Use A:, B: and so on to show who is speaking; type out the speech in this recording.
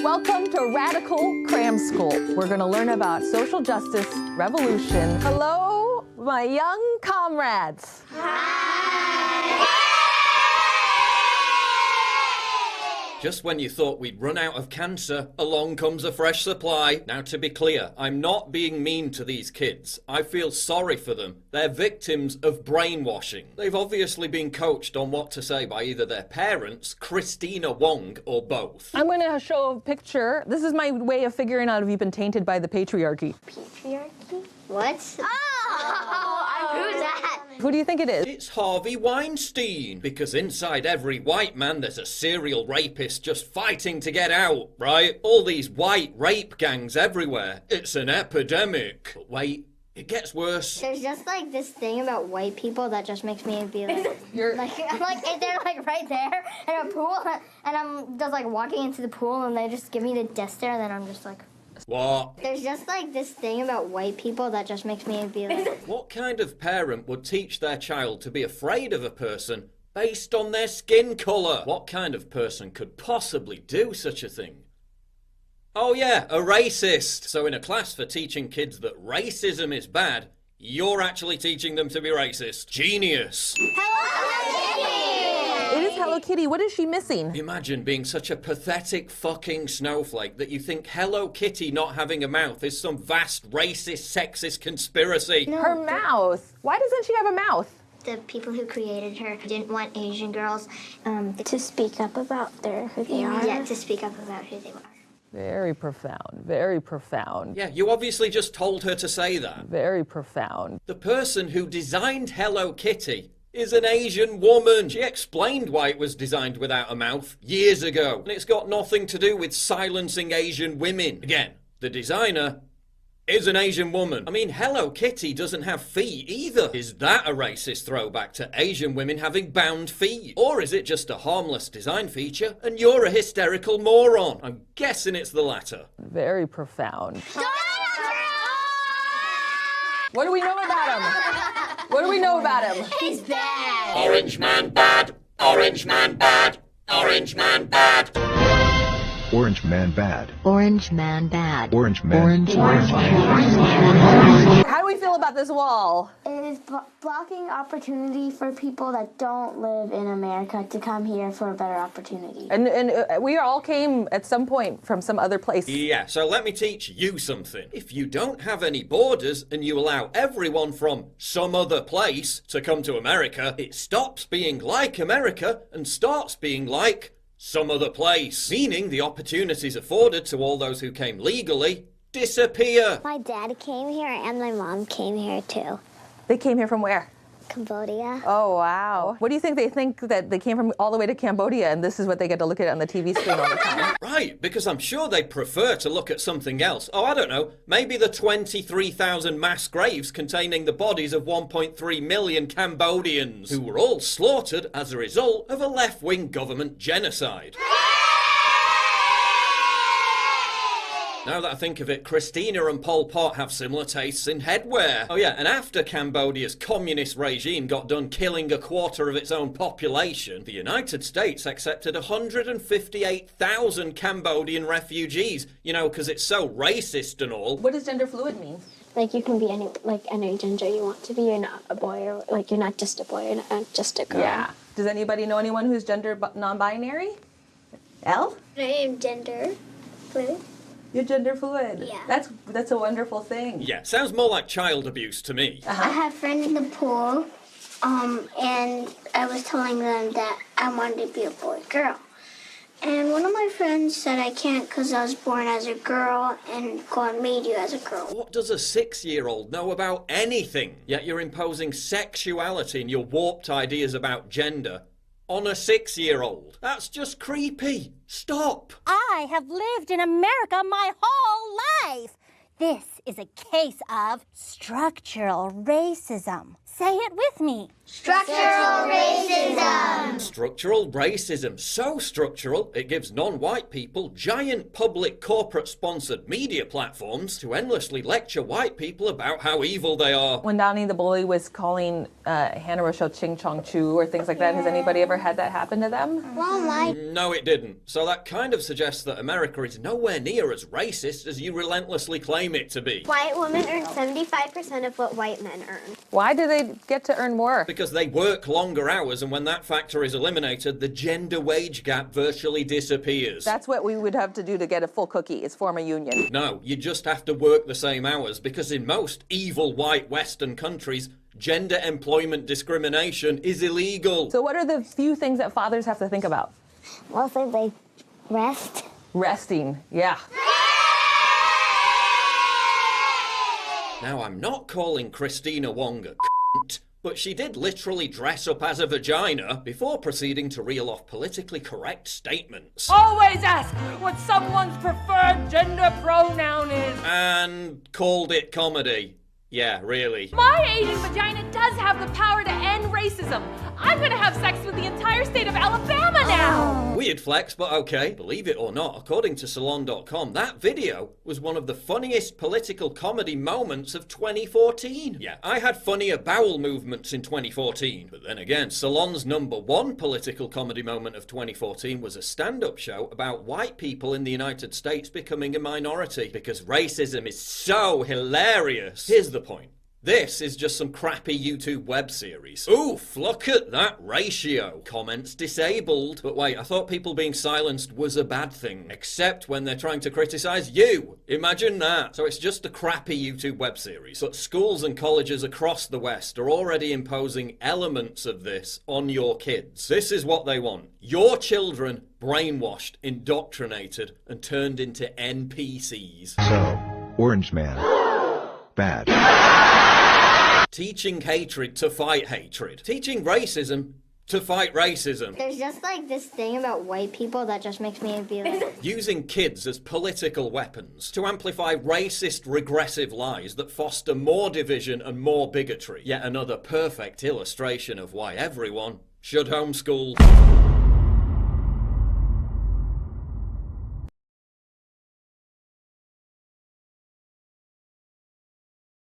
A: Welcome to Radical Cram School. We're going to learn about social justice, revolution. Hello, my young comrades.
B: Just when you thought we'd run out of cancer, along comes a fresh supply. Now, to be clear, I'm not being mean to these kids. I feel sorry for them. They're victims of brainwashing. They've obviously been coached on what to say by either their parents, Christina Wong, or both.
A: I'm going to show a picture. This is my way of figuring out if you've been tainted by the patriarchy.
C: Patriarchy? What? Who's that?
A: Who do you think it is?
B: It's Harvey Weinstein, because inside every white man there's a serial rapist just fighting to get out, right? All these white rape gangs everywhere. It's an epidemic. But wait, it gets worse.
C: There's just like this thing about white people that just makes me be like, I'm like, they're like right there in a pool, and I'm just like walking into the pool, and they just give me the death stare, and then I'm just like.
B: What?
C: There's just like this thing about white people that just makes me be like.
B: What kind of parent would teach their child to be afraid of a person based on their skin colour? What kind of person could possibly do such a thing? Oh yeah, a racist. So in a class for teaching kids that racism is bad, you're actually teaching them to be racist. Genius.
A: It is Hello Kitty. What is she missing?
B: Imagine being such a pathetic fucking snowflake that you think Hello Kitty not having a mouth is some vast racist, sexist conspiracy.
C: No,
A: Her mouth. Why doesn't she have a mouth?
C: The people who created her didn't want Asian girls to speak up about who they are. Yeah, to speak up about who they are.
A: Very profound. Very profound.
B: Yeah, you obviously just told her to say that.
A: Very profound.
B: The person who designed Hello Kitty is an Asian woman. She explained why it was designed without a mouth years ago. And it's got nothing to do with silencing Asian women. Again, the designer is an Asian woman. I mean, Hello Kitty doesn't have feet either. Is that a racist throwback to Asian women having bound feet? Or is it just a harmless design feature and you're a hysterical moron? I'm guessing it's the latter.
A: Very profound. What do we know about him? What do we know about him?
C: He's bad.
B: Orange man bad. Orange man bad. Orange man bad.
D: Orange man bad.
E: Orange man bad.
D: Orange man.
A: How do we feel about this wall?
F: It is blocking opportunity for people that don't live in America to come here for a better opportunity.
A: And we all came at some point from some other place.
B: Yeah, so let me teach you something. If you don't have any borders and you allow everyone from some other place to come to America, it stops being like America and starts being like some other place. Meaning the opportunities afforded to all those who came legally disappear.
C: My dad came here and my mom came here too.
A: They came here from where?
C: Cambodia.
A: Oh, wow. What do you think they think that they came from all the way to Cambodia and this is what they get to look at on the TV screen all the time?
B: Right, because I'm sure they prefer to look at something else. Oh, I don't know, maybe the 23,000 mass graves containing the bodies of 1.3 million Cambodians, who were all slaughtered as a result of a left-wing government genocide. Now that I think of it, Christina and Pol Pot have similar tastes in headwear. Oh yeah, and after Cambodia's communist regime got done killing a quarter of its own population, the United States accepted 158,000 Cambodian refugees. You know, because it's so racist and all.
A: What does gender fluid mean?
F: Like you can be any gender you want to be. You're not a boy, or like you're not just a boy, you're not just a girl.
A: Yeah. Does anybody know anyone who's gender non-binary? Elle?
F: I am gender fluid.
A: You're gender fluid.
F: Yeah.
A: That's a wonderful thing.
B: Yeah, sounds more like child abuse to me.
F: I have friends in the pool, and I was telling them that I wanted to be a boy girl. And one of my friends said I can't because I was born as a girl and God made you as a girl.
B: What does a 6-year-old know about anything? Yet you're imposing sexuality and your warped ideas about gender on a 6-year-old. That's just creepy. Stop.
G: I have lived in America my whole life. This is a case of structural racism. Say it with me.
C: Structural racism.
B: Structural racism. So structural, it gives non-white people giant public corporate-sponsored media platforms to endlessly lecture white people about how evil they are.
A: When Donnie the bully was calling Hannah Rochelle Ching Chong Chu or things like that, has anybody ever had that happen to them?
F: Well,
B: No, it didn't. So that kind of suggests that America is nowhere near as racist as you relentlessly claim it to be.
E: White women earn 75% of what white men earn.
A: Why do they get to earn more?
B: Because they work longer hours, and when that factor is eliminated, the gender wage gap virtually disappears.
A: That's what we would have to do to get a full cookie, is form a union.
B: No, you just have to work the same hours, because in most evil white Western countries, gender employment discrimination is illegal.
A: So what are the few things that fathers have to think about?
C: Mostly they rest.
A: Resting, yeah.
B: Now, I'm not calling Christina Wong a cunt, but she did literally dress up as a vagina before proceeding to reel off politically correct statements.
H: Always ask what someone's preferred gender pronoun is.
B: And called it comedy. Yeah, really.
H: My Asian vagina does have the power to end racism. I'm gonna have sex with the entire state of Alabama now.
B: Weird flex, but okay. Believe it or not, according to Salon.com, that video was one of the funniest political comedy moments of 2014. Yeah, I had funnier bowel movements in 2014. But then again, Salon's #1 political comedy moment of 2014 was a stand-up show about white people in the United States becoming a minority. Because racism is so hilarious. Here's the point. This is just some crappy YouTube web series. Oof, look at that ratio. Comments disabled. But wait, I thought people being silenced was a bad thing. Except when they're trying to criticize you. Imagine that. So it's just a crappy YouTube web series. But schools and colleges across the West are already imposing elements of this on your kids. This is what they want. Your children brainwashed, indoctrinated, and turned into NPCs.
D: So, Orange Man. Bad.
B: Teaching hatred to fight hatred. Teaching racism to fight racism.
C: There's just like this thing about white people that just makes me be like...
B: Using kids as political weapons to amplify racist, regressive lies that foster more division and more bigotry. Yet another perfect illustration of why everyone should homeschool.